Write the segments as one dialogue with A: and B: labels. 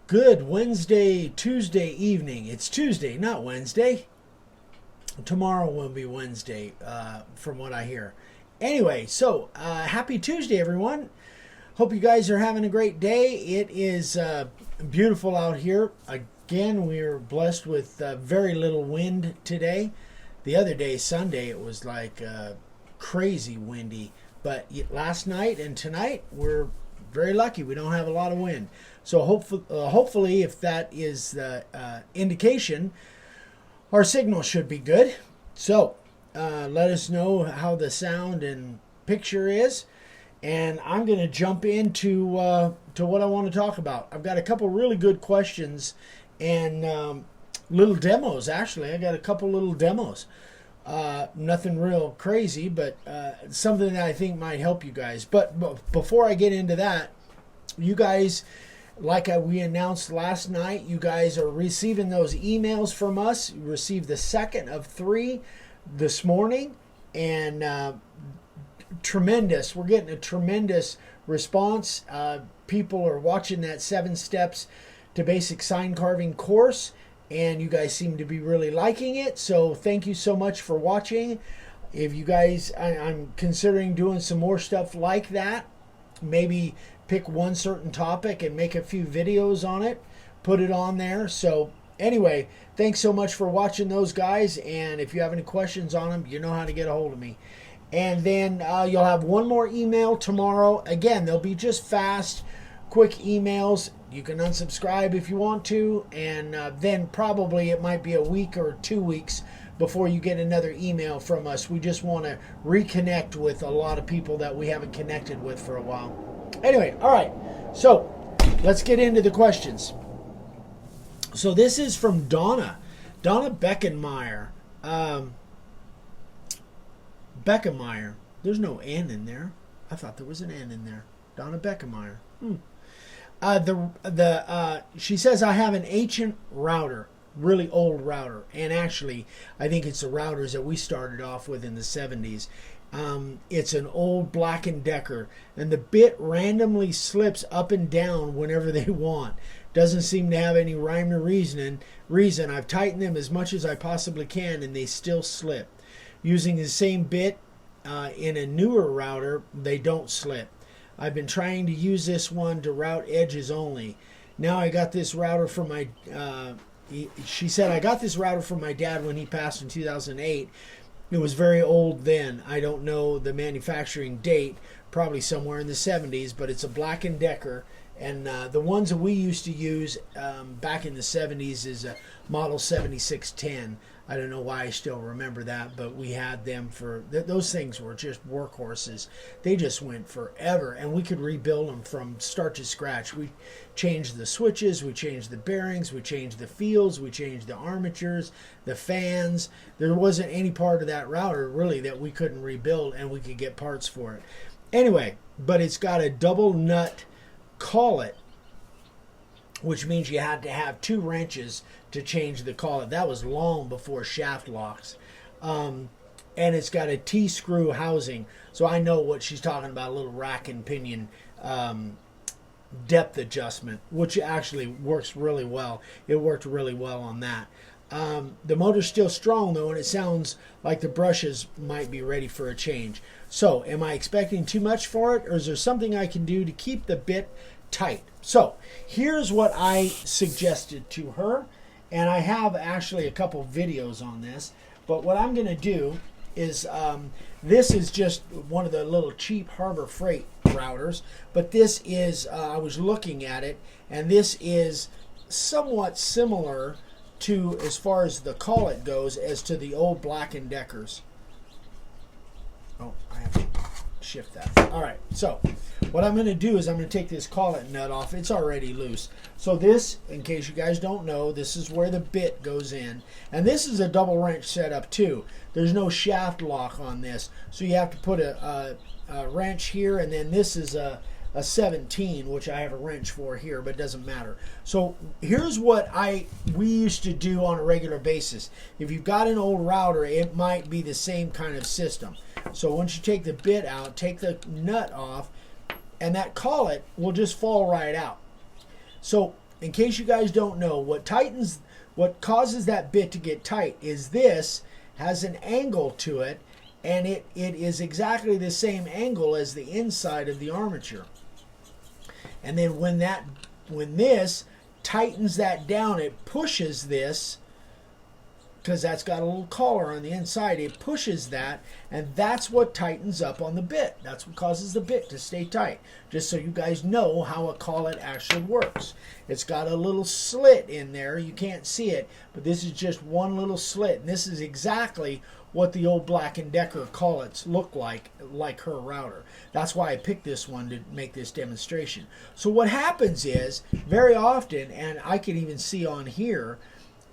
A: Good Tuesday evening. It's Tuesday, not Wednesday. Tomorrow will be Wednesday, from what I hear. Anyway, so happy Tuesday, everyone. Hope you guys are having a great day. It is beautiful out here. Again, we are blessed with very little wind today. The other day, Sunday, it was like crazy windy. But last night and tonight, we're very lucky. We don't have a lot of wind. So hopefully, if that is the indication, our signal should be good. So let us know how the sound and picture is. And I'm going to jump into to what I want to talk about. I've got a couple really good questions and little demos, actually. I got a couple little demos. Nothing real crazy, but something that I think might help you guys. But before I get into that, you guys, like we announced last night, you guys are receiving those emails from us. You received the second of 3 this morning, and tremendous. We're getting a tremendous response. People are watching that 7 Steps to Basic Sign Carving course, and you guys seem to be really liking it. So thank you so much for watching. If you guys, I'm considering doing some more stuff like that. Maybe pick one certain topic and make a few videos on it, put it on there. So anyway, thanks so much for watching those, guys. And if you have any questions on them, you know how to get a hold of me. And then you'll have one more email tomorrow. Again, they'll be just fast, quick emails. You can unsubscribe if you want to. And then probably it might be a week or 2 weeks before you get another email from us. We just want to reconnect with a lot of people that we haven't connected with for a while. Anyway, all right. So let's get into the questions. So this is from Donna Beckenmeyer. Beckenmeyer. There's no N in there. I thought there was an N in there. Donna Beckenmeyer. She says, I have an ancient router, really old router, and actually I think it's the routers that we started off with in the 70s. It's an old Black & Decker, and the bit randomly slips up and down whenever they want. Doesn't seem to have any rhyme or reason. I've tightened them as much as I possibly can, and they still slip. Using the same bit in a newer router, they don't slip. I've been trying to use this one to route edges only. Now I got this router from my... she said, I got this router from my dad when he passed in 2008. It was very old then. I don't know the manufacturing date, probably somewhere in the 70s, but it's a Black & Decker. And the ones that we used to use back in the 70s is a model 7610. I don't know why I still remember that, but we had them for... those things were just workhorses. They just went forever, and we could rebuild them from start to scratch. We changed the switches, we changed the bearings, we changed the fields, we changed the armatures, the fans. There wasn't any part of that router, really, that we couldn't rebuild, and we could get parts for it. Anyway, but it's got a double nut Collett, which means you had to have 2 wrenches to change the collet. That was long before shaft locks. And it's got a T-screw housing. So I know what she's talking about, a little rack and pinion depth adjustment, which actually works really well. It worked really well on that. The motor's still strong, though, and it sounds like the brushes might be ready for a change. So am I expecting too much for it, or is there something I can do to keep the bit tight? So here's what I suggested to her. And I have actually a couple videos on this. But what I'm going to do is, this is just one of the little cheap Harbor Freight routers. But this is, I was looking at it, and this is somewhat similar to, as far as the Collett goes, as to the old Black & Deckers. Oh, I have to shift that. All right, so what I'm going to do is I'm going to take this Collett nut off. It's already loose. So this, in case you guys don't know, this is where the bit goes in. And this is a double wrench setup too. There's no shaft lock on this. So you have to put a wrench here, and then this is a 17, which I have a wrench for here, but it doesn't matter. So here's what we used to do on a regular basis. If you've got an old router, it might be the same kind of system. So once you take the bit out, take the nut off, and that collet will just fall right out. So in case you guys don't know, what causes that bit to get tight is this has an angle to it, and it is exactly the same angle as the inside of the armature. And then when this tightens that down, it pushes this, because that's got a little collar on the inside, it pushes that, and that's what tightens up on the bit. That's what causes the bit to stay tight. Just so you guys know how a collet actually works. It's got a little slit in there. You can't see it, but this is just one little slit, and this is exactly what the old Black & Decker collets look like her router. That's why I picked this one to make this demonstration. So what happens is, very often, and I can even see on here,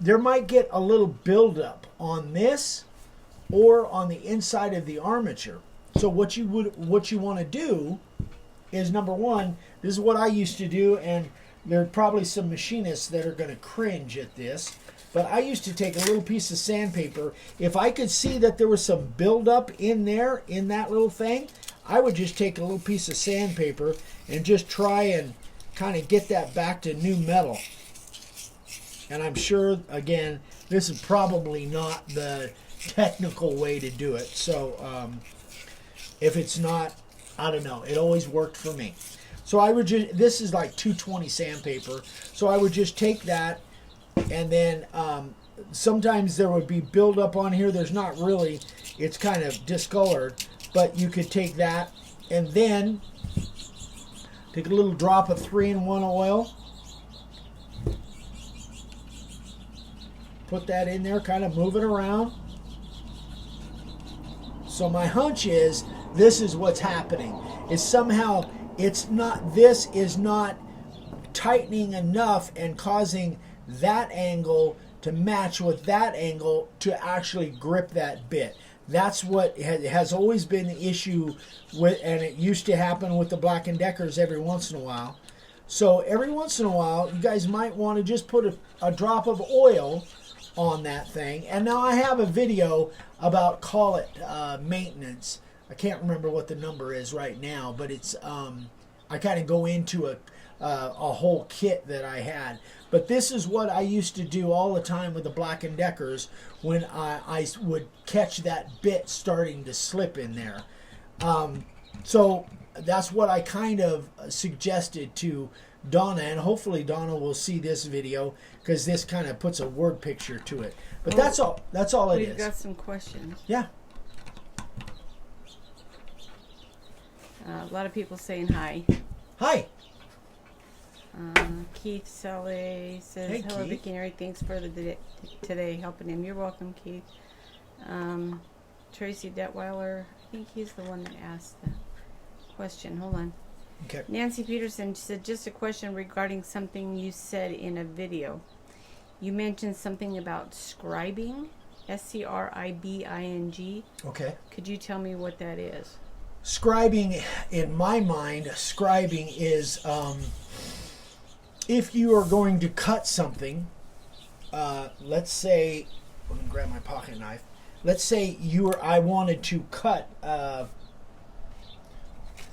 A: there might get a little buildup on this or on the inside of the armature. So what you want to do is, number one, this is what I used to do, and there are probably some machinists that are going to cringe at this, but I used to take a little piece of sandpaper. If I could see that there was some buildup in there, in that little thing, I would just take a little piece of sandpaper and just try and kind of get that back to new metal. And I'm sure, again, this is probably not the technical way to do it. So if it's not, I don't know. It always worked for me. So I would just, this is like 220 sandpaper. So I would just take that, and then sometimes there would be buildup on here. There's not really. It's kind of discolored. But you could take that and then take a little drop of 3-in-1 oil. Put that in there, kind of move it around. So my hunch is this is what's happening. Is somehow this is not tightening enough and causing that angle to match with that angle to actually grip that bit. That's what has always been the issue with, and it used to happen with the Black & Deckers every once in a while. So every once in a while, you guys might want to just put a drop of oil on that thing. And now I have a video about Collett maintenance. I can't remember what the number is right now, but it's I kind of go into a whole kit that I had. But this is what I used to do all the time with the Black & Deckers when I would catch that bit starting to slip in there. So that's what I kind of suggested to Donna, and hopefully Donna will see this video because this kind of puts a word picture to it. But that's all it is.
B: We've got some questions.
A: Yeah.
B: A lot of people saying hi.
A: Hi.
B: Keith Sully says,
A: Hey,
B: hello,
A: Keith.
B: Vicky and Eric. Thanks for today helping him. You're welcome, Keith. Tracy Detweiler, I think he's the one that asked the question. Hold on.
A: Okay.
B: Nancy Peterson said, just a question regarding something you said in a video. You mentioned something about scribing, scribing.
A: Okay.
B: Could you tell me what that is?
A: Scribing, in my mind, scribing is if you are going to cut something, let's say, let me grab my pocket knife. Let's say I wanted to cut,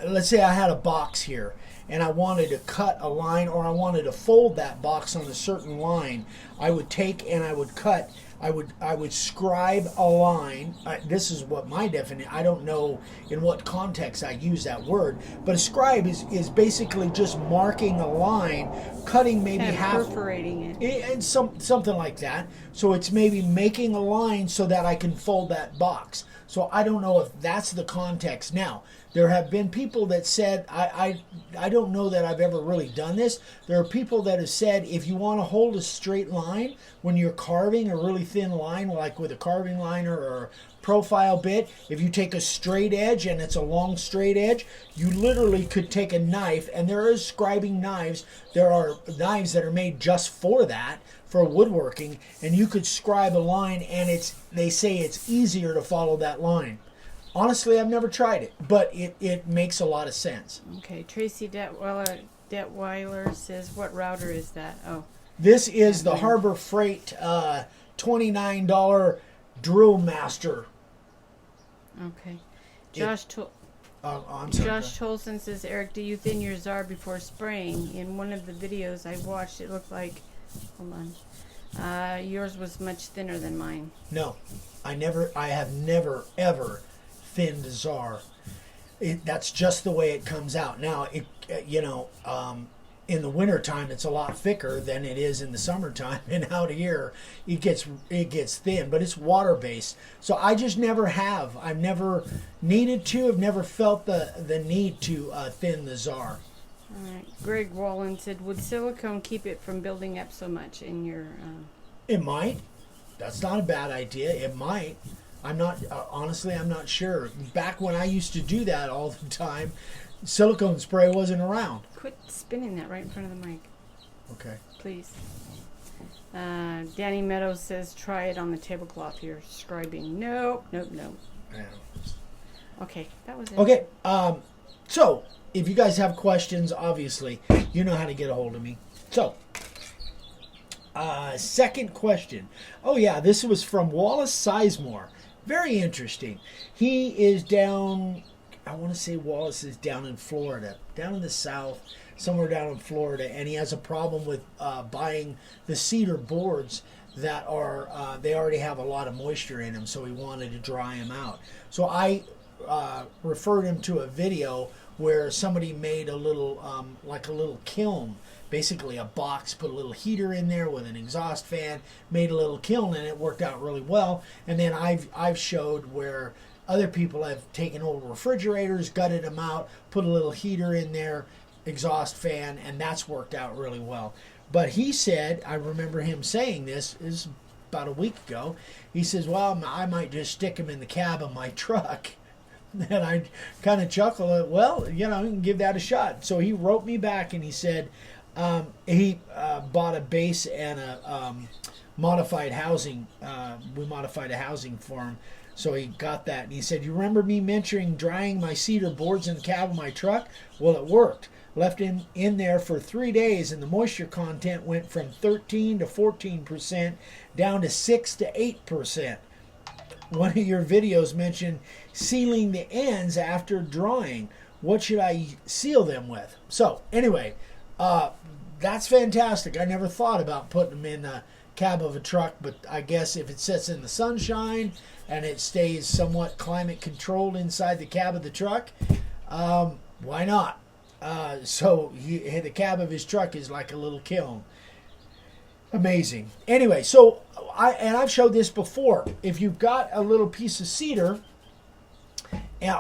A: let's say I had a box here and I wanted to cut a line, or I wanted to fold that box on a certain line. I would take and I would cut. I would scribe a line. This is what my definition. I don't know in what context I use that word, but a scribe is basically just marking a line, cutting maybe
B: kind of
A: half,
B: perforating it,
A: and something like that. So it's maybe making a line so that I can fold that box. So I don't know if that's the context. Now, there have been people that said, I don't know that I've ever really done this. There are people that have said if you want to hold a straight line when you're carving a really thin line, like with a carving liner or a profile bit, if you take a straight edge and it's a long straight edge, you literally could take a knife, and there is scribing knives. There are knives that are made just for that, for woodworking, and you could scribe a line, and they say it's easier to follow that line. Honestly, I've never tried it, but it makes a lot of sense.
B: Okay, Tracy Detweiler says, what router is that? Oh,
A: this is the Harbor Freight $29 Drill Master.
B: okay. Josh
A: I'm sorry.
B: Josh Tolson says, Eric, do you thin your czar before spraying? In one of the videos I watched, it looked like, hold on, yours was much thinner than mine.
A: No, I have never ever thinned czar. That's just the way it comes out. Now, in the wintertime, it's a lot thicker than it is in the summertime. And out here, it gets thin, but it's water based. So I just never have. I've never needed to. I've never felt the need to thin the czar.
B: All right. Greg Wallen said, would silicone keep it from building up so much in your...
A: It might. That's not a bad idea. It might. I'm not, honestly, I'm not sure. Back when I used to do that all the time, silicone spray wasn't around.
B: Quit spinning that right in front of the mic.
A: Okay.
B: Please. Danny Meadows says, try it on the tablecloth here. Scribing. Nope.
A: Yeah.
B: Okay, that was it.
A: Okay. So, if you guys have questions, obviously, you know how to get a hold of me. So, second question. Oh, yeah, this was from Wallace Sizemore. Very interesting. He is down, I want to say Wallace is down in Florida, down in the south, somewhere down in Florida, and he has a problem with buying the cedar boards that are, they already have a lot of moisture in them, so he wanted to dry them out. So I referred him to a video where somebody made a little, like a little kiln, basically a box, put a little heater in there with an exhaust fan, made a little kiln, and it worked out really well. And then I've showed where other people have taken old refrigerators, gutted them out, put a little heater in there, exhaust fan, and that's worked out really well. But he said, I remember him saying this is about a week ago, he says, well, I might just stick them in the cab of my truck. And I kind of chuckle at, well, you can give that a shot. So he wrote me back and he said, he bought a base and a modified housing. We modified a housing for him. So he got that. And he said, you remember me mentioning drying my cedar boards in the cab of my truck? Well, it worked. Left in there for 3 days, and the moisture content went from 13 to 14% down to 6 to 8%. One of your videos mentioned sealing the ends after drying. What should I seal them with? So, anyway, that's fantastic. I never thought about putting them in the cab of a truck, but I guess if it sits in the sunshine and it stays somewhat climate controlled inside the cab of the truck, why not? So the cab of his truck is like a little kiln. Amazing. Anyway, so I've showed this before. If you've got a little piece of cedar,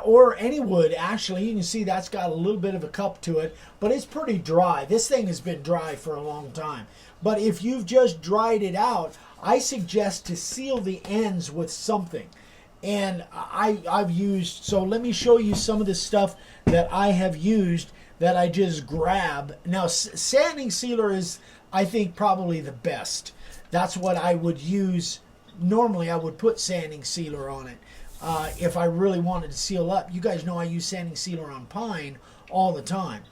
A: or any wood, actually, you can see that's got a little bit of a cup to it, but it's pretty dry. This thing has been dry for a long time. But if you've just dried it out, I suggest to seal the ends with something. And I've used, so let me show you some of the stuff that I have used that I just grab. Now, sanding sealer is, I think, probably the best. That's what I would use. Normally, I would put sanding sealer on it if I really wanted to seal up. You guys know I use sanding sealer on pine all the time.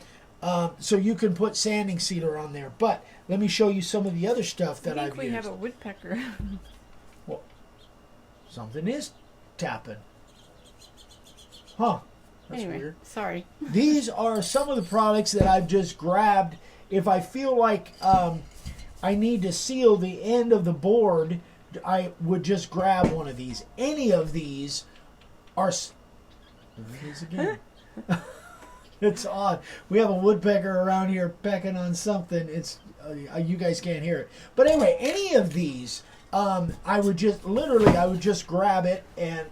A: So you can put sanding sealer on there. But let me show you some of the other stuff that I've used.
B: I think we have a woodpecker.
A: Well, something is tapping. Huh. That's
B: anyway,
A: weird.
B: Sorry.
A: These are some of the products that I've just grabbed. If I feel like I need to seal the end of the board, I would just grab one of these. Any of these are... There it is again. It's odd. We have a woodpecker around here pecking on something. It's you guys can't hear it. But anyway, any of these, I would just grab it, and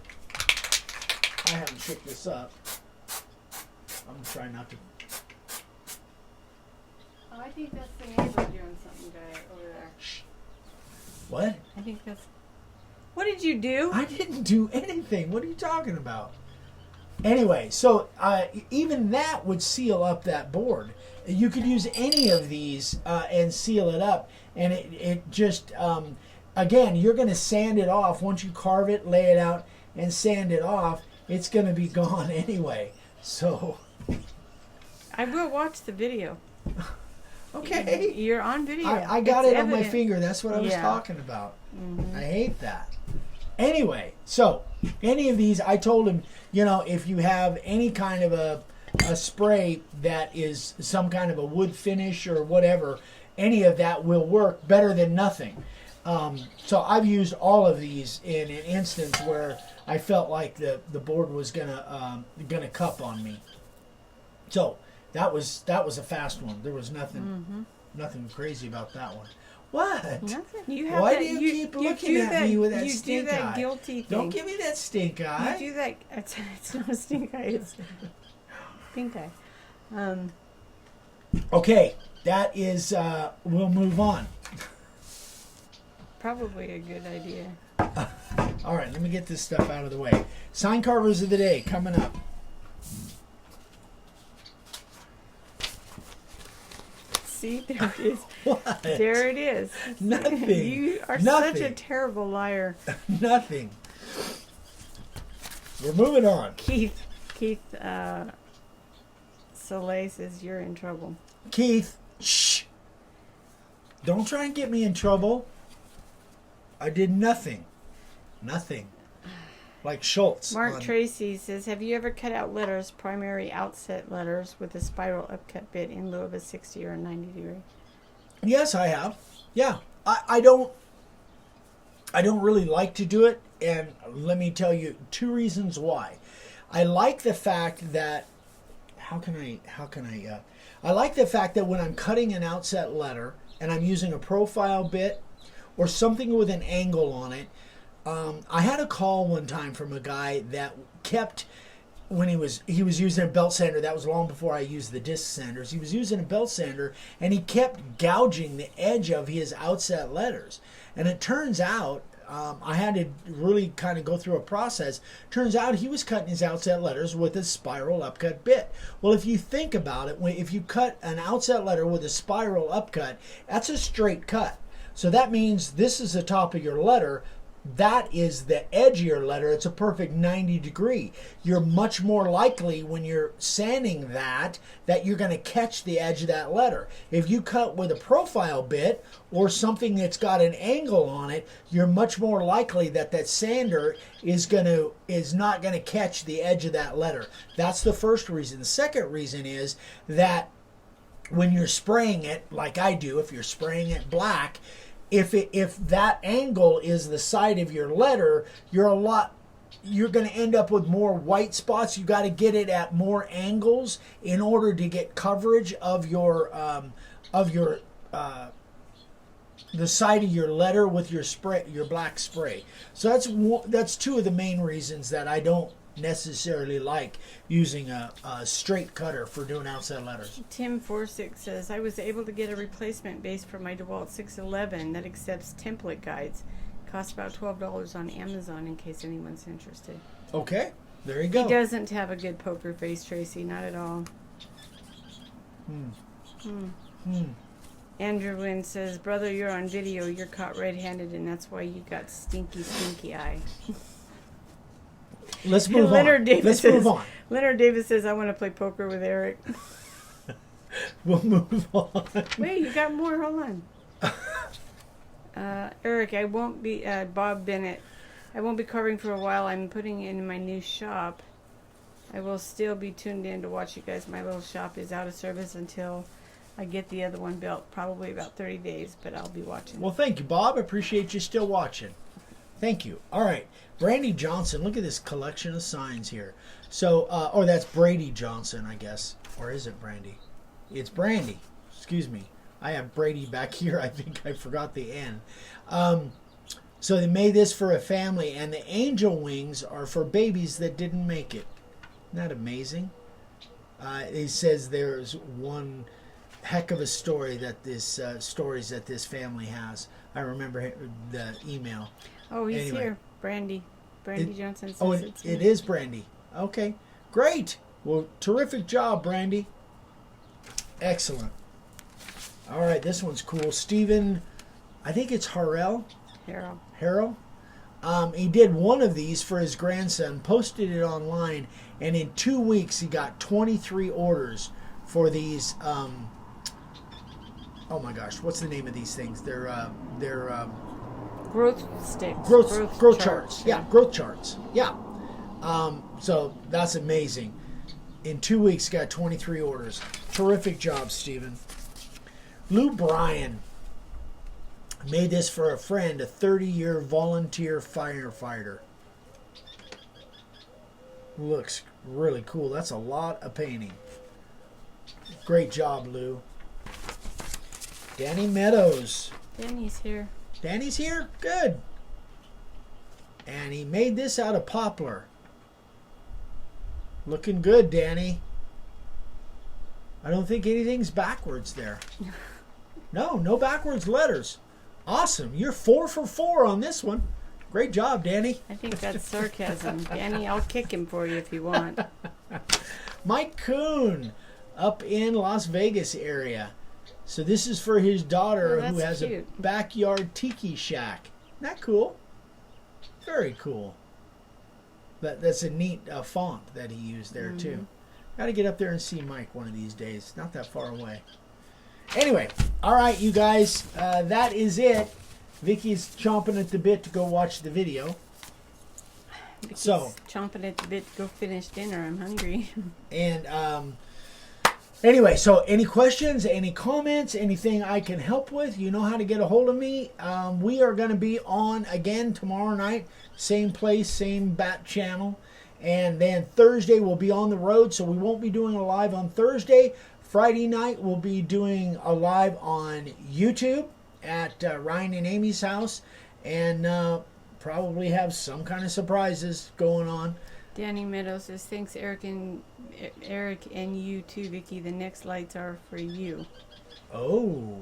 A: I haven't shook this up. I'm trying not to.
B: Oh, I think that's the neighbor doing something over there.
A: What?
B: I think that's... What did you do?
A: I didn't do anything. What are you talking about? Anyway, so even that would seal up that board. You could use any of these and seal it up. And it just, again, you're going to sand it off. Once you carve it, lay it out, and sand it off, it's going to be gone anyway. So...
B: I will watch the video.
A: Okay.
B: You're on video.
A: I got it on my finger. That's what I was talking about.
B: Mm-hmm.
A: I hate that. Anyway, so any of these, I told him, if you have any kind of a spray that is some kind of a wood finish or whatever, any of that will work better than nothing. So I've used all of these in an instance where I felt like the board was gonna cup on me. So that was a fast one. There was nothing crazy about that one. What?
B: Nothing. You have
A: Why
B: that,
A: do you keep looking at me with that stink eye?
B: You do that guilty thing.
A: Don't give me that stink eye.
B: You do that. It's not a stink eye. It's pink eye.
A: Okay, that is. We'll move on.
B: Probably a good idea.
A: All right, let me get this stuff out of the way. Sign carvers of the day coming up.
B: See, there it is.
A: What?
B: There it is.
A: Nothing.
B: You are such a terrible liar.
A: Nothing. We're moving on.
B: Keith Soleil says you're in trouble.
A: Keith, shh. Don't try and get me in trouble. I did nothing. Nothing. Like Schultz.
B: Mark Tracy says, have you ever cut out letters, primary outset letters, with a spiral upcut bit in lieu of a 60 or a 90 degree?
A: Yes, I have. Yeah. I don't really like to do it, and let me tell you 2 reasons why. I like the fact that I like the fact that when I'm cutting an outset letter and I'm using a profile bit or something with an angle on it, I had a call one time from a guy that kept, when he was using a belt sander. That was long before I used the disc sanders. He was using a belt sander and he kept gouging the edge of his outset letters. And it turns out, I had to really kind of go through a process. Turns out he was cutting his outset letters with a spiral upcut bit. Well, if you think about it, if you cut an outset letter with a spiral upcut, that's a straight cut. So that means this is the top of your letter. That is the edge of your letter. It's a perfect 90 degree. You're much more likely when you're sanding that you're going to catch the edge of that letter. If you cut with a profile bit or something that's got an angle on it, you're much more likely that sander is not going to catch the edge of that letter. That's the first reason. The second reason is that when you're spraying it, like I do, if you're spraying it black, if that angle is the side of your letter, you're going to end up with more white spots. You got to get it at more angles in order to get coverage of the side of your letter with your black spray. So that's 2 of the main reasons that I don't necessarily like using a straight cutter for doing outside letters.
B: Tim 46 says, I was able to get a replacement base for my DeWalt 611 that accepts template guides. Costs about $12 on Amazon in case anyone's interested.
A: Okay, there you go.
B: He doesn't have a good poker face, Tracy, not at all. Andrew Wynn says, brother, you're on video, you're caught red-handed, and that's why you got stinky eye.
A: Let's move on. Move on.
B: Leonard Davis says, I want to play poker with Eric.
A: We'll move on.
B: Wait, you got more? Hold on. Eric, I won't be, Bob Bennett, I won't be carving for a while. I'm putting in my new shop. I will still be tuned in to watch you guys. My little shop is out of service until I get the other one built. Probably about 30 days, but I'll be watching.
A: Well, thank you, Bob. I appreciate you still watching. Thank you. All right. Brandy Johnson. Look at this collection of signs here. So, or that's Brady Johnson, I guess. Or is it Brandy? It's Brandy. Excuse me. I have Brady back here. I think I forgot the N. So they made this for a family, and the angel wings are for babies that didn't make it. Isn't that amazing? He says there's one heck of a story that stories that this family has. I remember the email.
B: Oh, he's here. Brandy Johnson says
A: it is Brandy. Okay, great. Well, terrific job, Brandy. Excellent. All right, this one's cool. Stephen, I think it's Harrell. Harrell. He did one of these for his grandson, posted it online, and in 2 weeks he got 23 orders for these. Oh my gosh, what's the name of these things? They're
B: growth sticks.
A: Growth charts. Yeah, growth charts. Yeah. So that's amazing. In 2 weeks, got 23 orders. Terrific job, Stephen. Lou Bryan made this for a friend, a 30-year volunteer firefighter. Looks really cool. That's a lot of painting. Great job, Lou. Danny Meadows.
B: Danny's here.
A: Danny's here? Good. And he made this out of poplar. Looking good, Danny. I don't think anything's backwards there. No backwards letters. Awesome. You're 4 for 4 on this one. Great job, Danny.
B: I think that's sarcasm. Danny, I'll kick him for you if you want.
A: Mike Kuhn up in Las Vegas area. So this is for his daughter who has
B: cute.
A: a backyard tiki shack. Isn't that cool? Very cool. That's a neat font that he used there too. Got to get up there and see Mike one of these days. Not that far away. Anyway, all right, you guys, that is it. Vicky's chomping at the bit to go watch the video.
B: Vicky's chomping at the bit to go finish dinner. I'm hungry.
A: And anyway, so any questions, any comments, anything I can help with, you know how to get a hold of me. We are going to be on again tomorrow night. Same place, same bat channel. And then Thursday we'll be on the road, so we won't be doing a live on Thursday. Friday night we'll be doing a live on YouTube at Ryan and Amy's house. And probably have some kind of surprises going on.
B: Danny Meadows says, thanks, Eric and you too, Vicky. The next lights are for you.
A: Oh.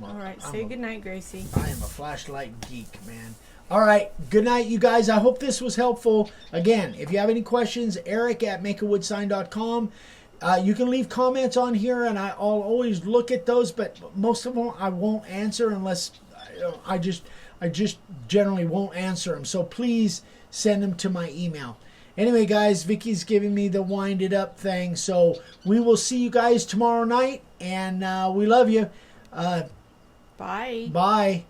B: All right, say goodnight, Gracie.
A: I am a flashlight geek, man. All right, good night, you guys. I hope this was helpful. Again, if you have any questions, eric@makeawoodsign.com. You can leave comments on here, and I'll always look at those, but most of them I won't answer unless I just generally won't answer them. So please send them to my email. Anyway, guys, Vicky's giving me the wind it up thing. So we will see you guys tomorrow night, and we love you.
B: Bye.
A: Bye.